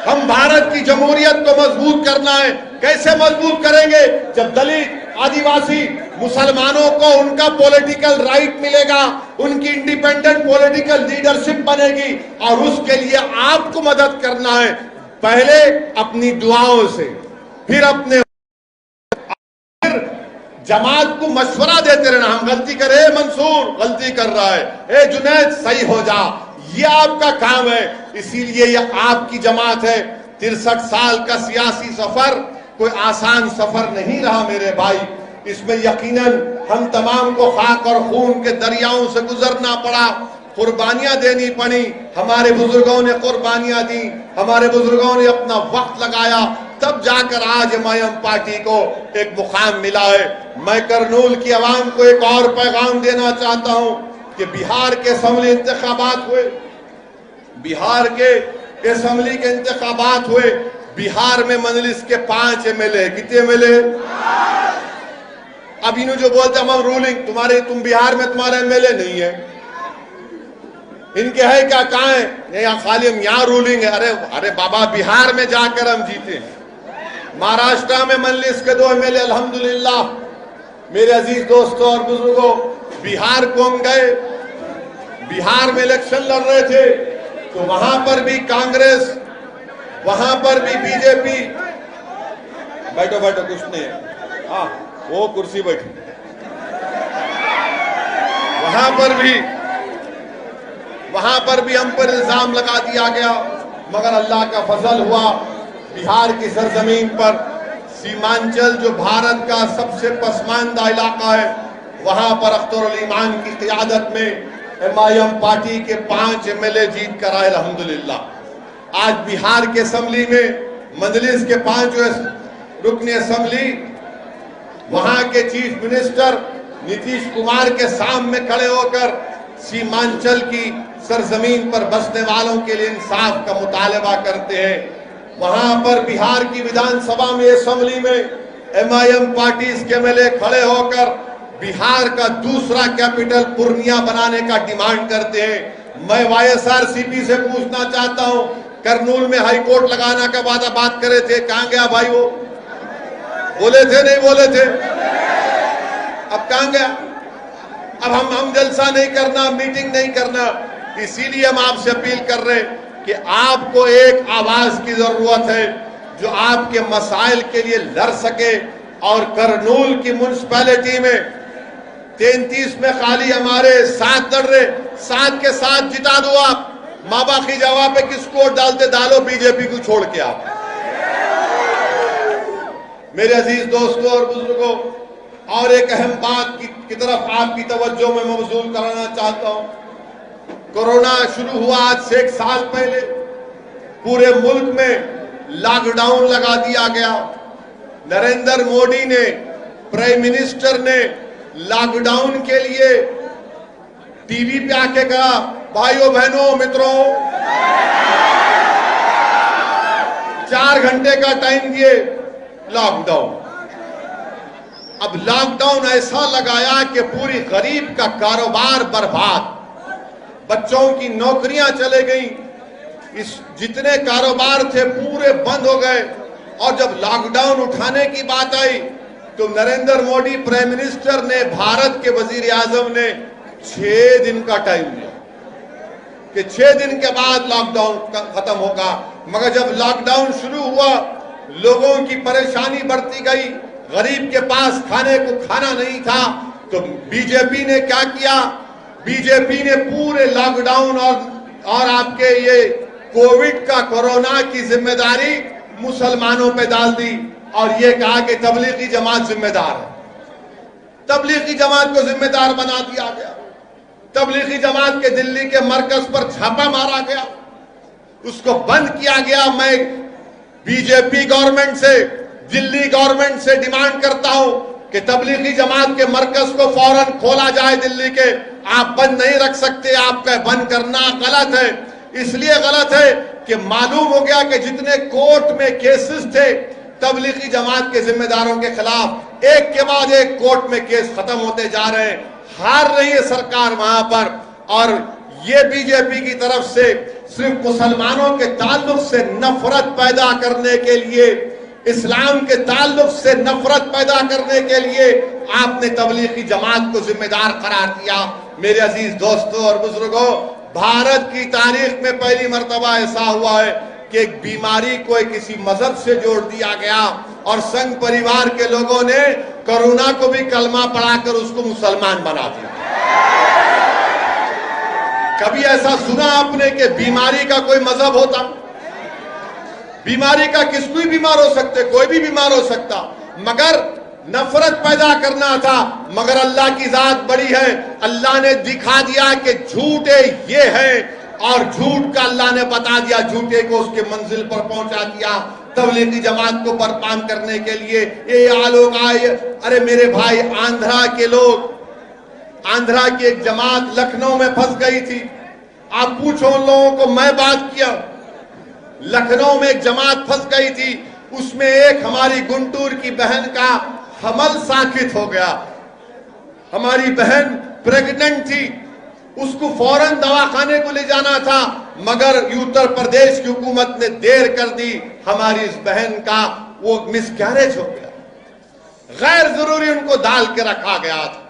हम भारत की जमहूरियत को मजबूत करना है। कैसे मजबूत करेंगे? जब दलित, आदिवासी, मुसलमानों को उनका पॉलिटिकल राइट मिलेगा, उनकी इंडिपेंडेंट पॉलिटिकल लीडरशिप बनेगी। और उसके लिए आपको मदद करना है, पहले अपनी दुआओं से, फिर अपने जमात को मशवरा देते रहना। हम गलती करे, मंसूर गलती कर रहा है, ए जुनैद सही हो जा, ये आपका काम है। इसीलिए ये आपकी जमात है। 63 साल का सियासी सफर कोई आसान सफर नहीं रहा मेरे भाई। इसमें यकीनन हम तमाम को खाक और खून के दरियाओं से गुजरना पड़ा, कुर्बानियां देनी पड़ी। हमारे बुजुर्गों ने कुर्बानियां दी, हमारे बुजुर्गों ने अपना वक्त लगाया, तब जाकर आज एमआईएम पार्टी को एक मुकाम मिला है। मैं करनूल की आवाम को एक और पैगाम देना चाहता हूं कि बिहार के असेंबली इंतखाबात हुए, बिहार के असेंबली के इंतखाबात हुए। बिहार में मजलिस के 5 एमएलए, कितने एमएलए? अब इन्हों जो बोलते हम रूलिंग, तुम बिहार में तुम्हारा एमएलए नहीं है, इनके है क्या? कहां है? यहाँ खाली हम यहाँ रूलिंग है। अरे बाबा, बिहार में जाकर हम जीते। महाराष्ट्र में मजलिस के 2 एमएलए अल्हम्दुलिल्लाह। मेरे अजीज दोस्तों और बुजुर्गों, बिहार को हम गए, बिहार में इलेक्शन लड़ रहे थे तो वहां पर भी कांग्रेस, वहां पर भी बीजेपी। बैठो बैठो, कुछ नहीं, हाँ वो कुर्सी बैठी। वहां पर भी हम पर इल्जाम लगा दिया गया, मगर अल्लाह का फजल हुआ। बिहार की सरजमीन पर सीमांचल, जो भारत का सबसे पसमानदा इलाका है, वहां पर अख्तर अली ईमान की क़ियादत में एमआईएम पार्टी के 5 एमएलए जीत कर आए अल्हम्दुलिल्लाह। आज बिहार के असेंबली में मजलिस के 5 रुकनी असेंबली, वहां के चीफ मिनिस्टर नीतीश कुमार के सामने खड़े होकर सीमांचल की सरजमीन पर बसने वालों के लिए इंसाफ का मुतालबा करते हैं। वहां पर बिहार की विधानसभा में, असेंबली में एमआईएम पार्टी के एमएलए खड़े होकर बिहार का दूसरा कैपिटल पूर्णिया बनाने का डिमांड करते हैं। मैं वाईएसआरसीपी से पूछना चाहता हूं, करनूल में हाईकोर्ट लगाने का वादा बात करे थे, कहां गया भाई? वो बोले थे, नहीं बोले थे? अब कहां गया? अब हम जलसा नहीं करना, मीटिंग नहीं करना, इसीलिए हम आपसे अपील कर रहे हैं कि आपको एक आवाज की जरूरत है जो आपके मसाइल के लिए लड़ सके। और करनूल की म्युनिसिपैलिटी में 33 में खाली हमारे 7 लड़ रहे, 7 के 7 जिता दो आप। माँ बाप की जवाब पे किसको वोट डालते? डालो बीजेपी को छोड़ के आप। मेरे अजीज दोस्तों और बुजुर्गों, और एक अहम बात की तरफ आपकी तवज्जो में मबजूल कराना चाहता हूं। कोरोना शुरू हुआ आज से 1 साल पहले, पूरे मुल्क में लॉकडाउन लगा दिया गया। नरेंद्र मोदी ने, प्राइम मिनिस्टर ने लॉकडाउन के लिए टीवी पे आके कहा, भाइयों बहनों मित्रों 4 घंटे का टाइम दिए लॉकडाउन। अब लॉकडाउन ऐसा लगाया कि पूरी गरीब का कारोबार बर्बाद, बच्चों की नौकरियां चले गई, इस जितने कारोबार थे पूरे बंद हो गए। और जब लॉकडाउन उठाने की बात आई तो नरेंद्र मोदी प्राइम मिनिस्टर ने, भारत के वजीर आजम ने 6 दिन का टाइम दिया कि 6 दिन के बाद लॉकडाउन खत्म होगा। मगर जब लॉकडाउन शुरू हुआ, लोगों की परेशानी बढ़ती गई, गरीब के पास खाने को खाना नहीं था, तो बीजेपी ने क्या किया? बीजेपी ने पूरे लॉकडाउन और आपके ये कोविड का, कोरोना की जिम्मेदारी मुसलमानों पे डाल दी और ये कहा कि तबलीगी जमात जिम्मेदार है। तबलीगी जमात को जिम्मेदार बना दिया गया। तबलीगी जमात के दिल्ली के मरकज पर छापा मारा गया, उसको बंद किया गया। मैं बीजेपी गवर्नमेंट से, दिल्ली गवर्नमेंट से डिमांड करता हूं कि तबलीगी जमात के मरकज को फौरन खोला जाए दिल्ली के। आप बंद नहीं रख सकते, आपका बंद करना गलत है। इसलिए गलत है कि मालूम हो गया कि जितने कोर्ट में केसेस थे तबलीगी जमात के जिम्मेदारों के खिलाफ, एक के बाद एक कोर्ट में केस खत्म होते जा रहे हैं। हार रही है सरकार वहां पर। और ये बीजेपी की तरफ से सिर्फ मुसलमानों के ताल्लुक से नफरत पैदा करने के लिए, इस्लाम के ताल्लुक से नफरत पैदा करने के लिए आपने तबलीगी जमात को जिम्मेदार करार दिया। मेरे अजीज दोस्तों और बुजुर्गों, भारत की तारीख में पहली मर्तबा ऐसा हुआ है कि एक बीमारी को किसी मजहब से जोड़ दिया गया और संघ परिवार के लोगों ने कोरोना को भी कलमा पढ़ाकर उसको मुसलमान बना दिया। कभी ऐसा सुना आपने कि बीमारी का कोई मजहब होता? बीमारी का किस कोई बीमार हो सकते, कोई भी बीमार हो सकता, मगर नफरत पैदा करना था, मगर अल्लाह की जात बड़ी है। अल्लाह ने दिखा दिया कि झूठे ये है, और झूठ का अल्लाह ने बता दिया, झूठे को उसके मंजिल पर पहुंचा दिया। तबलीगी जमात को बर्बाद करने के लिए ये लोग आए। अरे मेरे भाई, आंध्रा के लोग, आंध्रा की एक जमात लखनऊ में फंस गई थी। आप पूछो उन लोगों को, मैं बात किया, लखनऊ में एक जमात फंस गई थी, उसमें एक हमारी गुंटूर की बहन का हमल साकित हो गया। हमारी बहन प्रेग्नेंट थी, उसको फौरन दवाखाने को ले जाना था, मगर उत्तर प्रदेश की हुकूमत ने देर कर दी। हमारी इस बहन का वो मिसकैरेज हो गया, गैर जरूरी उनको डाल के रखा गया था।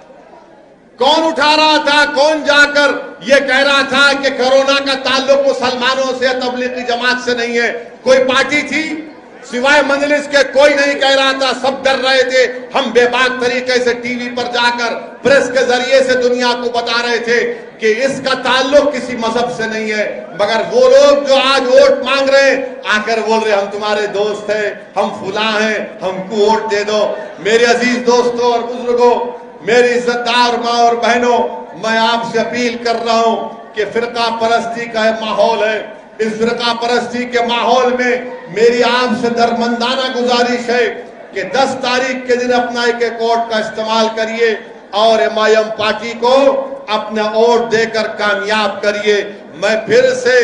कौन उठा रहा था? कौन जाकर ये कह रहा था कि कोरोना का ताल्लुक मुसलमानों से, तबलीगी जमात से नहीं है? कोई पार्टी थी सिवाय मजलिस के? कोई नहीं कह रहा था, सब डर रहे थे। हम बेबाक तरीके से टीवी पर जाकर प्रेस के जरिए से दुनिया को बता रहे थे कि इसका ताल्लुक किसी मजहब से नहीं है। मगर वो लोग जो आज वोट मांग रहे हैं, आकर बोल रहे हम तुम्हारे दोस्त हैं, हम फुला हैं, हमको वोट दे दो। मेरे अजीज दोस्तों और बुजुर्गों, मेरी इज्जतदार माँ और बहनों, मैं आपसे अपील कर रहा हूं कि फिरका परस्ती का माहौल है। इस फिरका परस्ती के माहौल में मेरी आपसे दरमंदाना गुजारिश है कि 10 तारीख के दिन अपना एक वोट का इस्तेमाल करिए और एमआईएम पार्टी को अपना वोट देकर कामयाब करिए। मैं फिर से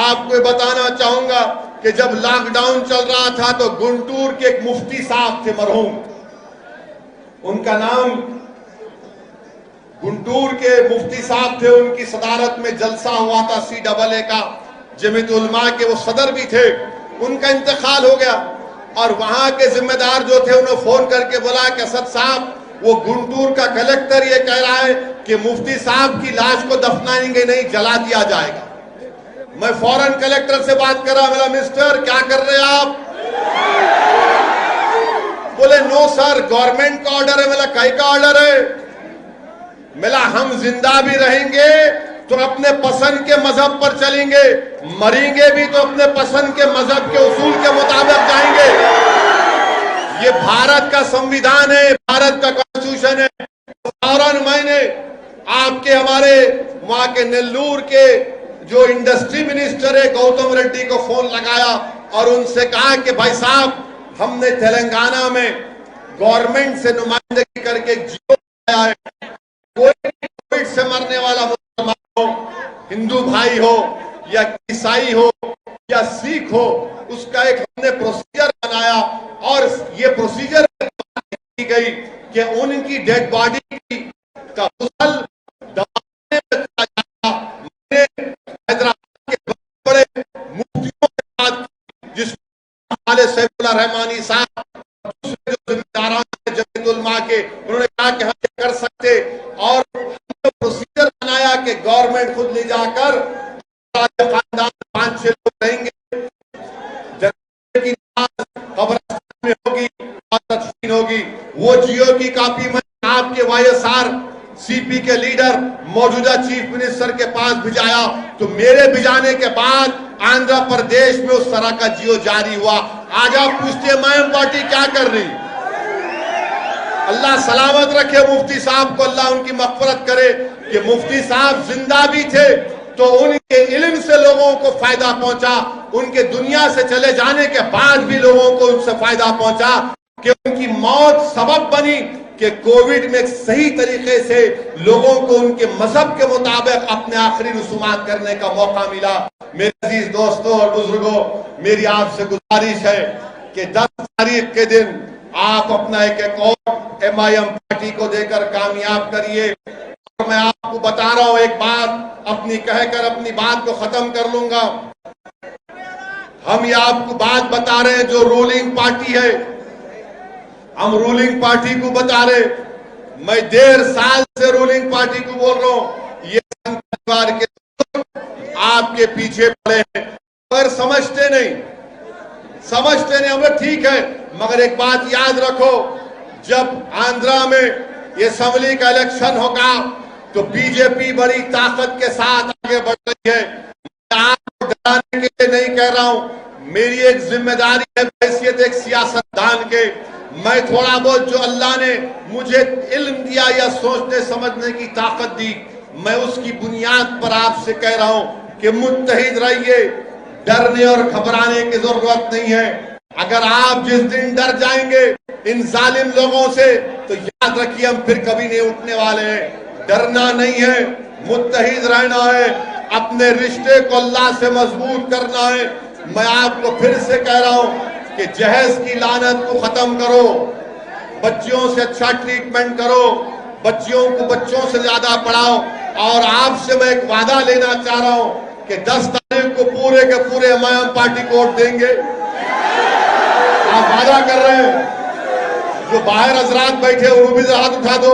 आपको बताना चाहूंगा कि जब लॉकडाउन चल रहा था तो गुंटूर के एक मुफ्ती साहब थे, मरहूम, उनका नाम, गुंटूर के मुफ्ती साहब थे, उनकी सदारत में जलसा हुआ था CAA का, जमीयत उलमा के वो सदर भी थे। उनका इंतकाल हो गया और वहां के जिम्मेदार जो थे उन्होंने फोन करके बोला कि असद साहब, वो गुंटूर का कलेक्टर ये कह रहा है कि मुफ्ती साहब की लाश को दफनाएंगे नहीं, जला दिया जाएगा। मैं फौरन कलेक्टर से बात करा, बोला मिस्टर क्या कर रहे हैं आप? बोले नो सर, गवर्नमेंट का ऑर्डर है। बोला कई का ऑर्डर है? मिला हम जिंदा भी रहेंगे तो अपने पसंद के मजहब पर चलेंगे, मरेंगे भी तो अपने पसंद के मजहब के उसूल के मुताबिक जाएंगे। ये भारत का संविधान है, भारत का कॉन्स्टिट्यूशन है। फौरन मैंने आपके हमारे वहां के नेल्लूर के जो इंडस्ट्री मिनिस्टर है गौतम रेड्डी को फोन लगाया और उनसे कहा कि भाई साहब, हमने तेलंगाना में गवर्नमेंट से नुमाइंदगी करके जियो आया है, कोई कोविड से मरने वाला मुसलमान हो, हिंदू भाई हो या ईसाई हो या सिख हो, उसका एक हमने प्रोसीजर बनाया और ये प्रोसीजर की गई कि उनकी डेड बॉडी का गुसल दबाने में किया जाएगा। मैंने हैदराबाद के बड़े मुफ्तियों के साथ, जिसमें सैफुल्लाह रहमानी साहब, दूसरे जो जिम्मेदारान हैं जमीयत उलमा के, उन्होंने कहा कि हम ये कर सकते और प्रोसीजर बनाया कि गवर्नमेंट खुद ले जाकर खानदान 5-6 लोग रहेंगे, की कब्रिस्तान में होगी और तदफीन होगी। वो जियो की कॉपी में आपके YSR CP के लीडर मौजूदा चीफ मिनिस्टर के पास भिजाया, तो मेरे भिजाने के बाद आंध्र प्रदेश में उस तरह का जियो जारी हुआ। आज आप पूछते एमआईएम पार्टी क्या कर रही? अल्लाह सलामत रखे मुफ्ती साहब को, अल्लाह उनकी मग़फ़िरत करे कि मुफ्ती साहब जिंदा भी थे तो उनके इल्म से लोगों को फायदा पहुंचा, उनके दुनिया से चले जाने के बाद भी लोगों को उनसे फायदा पहुंचा कि उनकी मौत सबब बनी कि कोविड में सही तरीके से लोगों को उनके मजहब के मुताबिक अपने आखिरी रसूमात करने का मौका मिला। मेरे अजीज दोस्तों और बुजुर्गों, मेरी आपसे गुजारिश है कि 10 तारीख के दिन आप अपना एक और एमआईएम पार्टी को देकर कामयाब करिए। और मैं आपको बता रहा हूं एक बात, अपनी कहकर अपनी बात को खत्म कर लूंगा। हम ये आपको बात बता रहे हैं जो रूलिंग पार्टी है, हम रूलिंग पार्टी को बता रहे। मैं 1.5 साल से रूलिंग पार्टी को बोल रहा हूं, ये परिवार के आपके पीछे पड़े हैं, मगर समझते नहीं। हमें ठीक है, मगर एक बात याद रखो, जब आंध्रा में ये असेंबली का इलेक्शन होगा तो बीजेपी बड़ी ताकत के साथ आगे बढ़ रही है। मैं आपको डराने के लिए नहीं कह रहा हूं, मेरी एक जिम्मेदारी है हैसियत एक सियासतदान के मैं थोड़ा बहुत जो अल्लाह ने मुझे इल्म दिया या सोचने समझने की ताकत दी, मैं उसकी बुनियाद पर आपसे कह रहा हूं कि मुत्तहिद रहिए, डरने और घबराने की जरूरत नहीं है। अगर आप जिस दिन डर जाएंगे इन जालिम लोगों से, तो याद रखिए हम फिर कभी नहीं उठने वाले हैं। डरना नहीं है, मुत्तहिद रहना है, अपने रिश्ते को अल्लाह से मजबूत करना है। मैं आपको फिर से कह रहा हूं कि जहेज की लानत को खत्म करो, बच्चियों से अच्छा ट्रीटमेंट करो, बच्चियों को बच्चों से ज्यादा पढ़ाओ। और आपसे मैं एक वादा लेना चाह रहा हूं कि 10 तारीख को पूरे के पूरे हम पार्टी को वोट देंगे। आप वादा कर रहे हैं? जो बाहर हजरात बैठे वो भी हाथ उठा दो।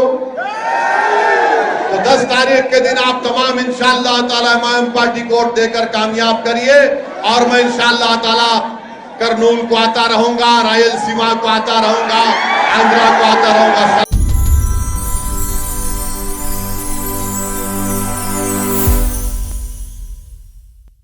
तो 10 तारीख के दिन आप तमाम इंशाअल्लाह ताला इमाम पार्टी को वोट देकर कामयाब करिए। और मैं इंशाअल्लाह ताला करनूल को आता रहूंगा, रायलसीमा को आता रहूंगा, आंध्रा को आता रहूंगा।